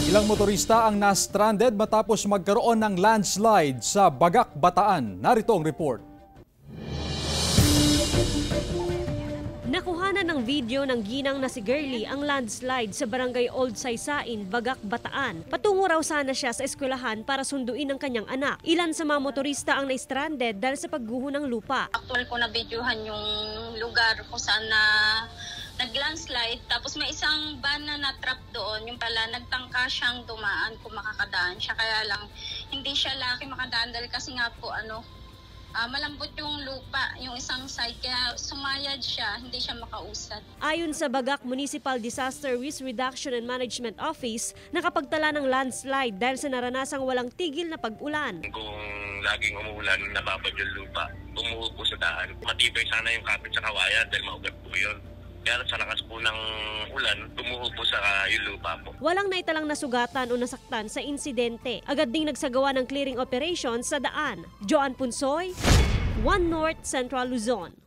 Ilang motorista ang na-stranded matapos magkaroon ng landslide sa Bagak, Bataan. Narito ang report. Nakuhanan ng video ng ginang na si Girlie ang landslide sa barangay Old Saysain, Bagak, Bataan. Patungo raw sana siya sa eskwelahan para sunduin ang kanyang anak. Ilan sa mga motorista ang na-stranded dahil sa pagguho ng lupa. Actual ko na videohan yung lugar kung saan na nag-landslide. Tapos may isang van na na-trap doon. Yung pala nagtangka siyang dumaan kung makakadaan siya. Kaya lang hindi siya laki makadaan dahil kasi nga po malambot yung lupa, yung isang side, kaya sumayad siya, hindi siya makausad. Ayon sa Bagak Municipal Disaster Risk Reduction and Management Office, nakapagtala ng landslide dahil sa naranasang walang tigil na pag-ulan. Kung laging umuulan, nababad yung lupa, umuho po sa daan. Matibay sana yung kapit sa kawayan dahil maugat po yun. Kaya sa lakas po ng ulan, tumuho po sa yung lupa po. Walang naitalang nasugatan o nasaktan sa insidente. Agad ding nagsagawa ng clearing operations sa daan. Joan Punsoy, One North Central Luzon.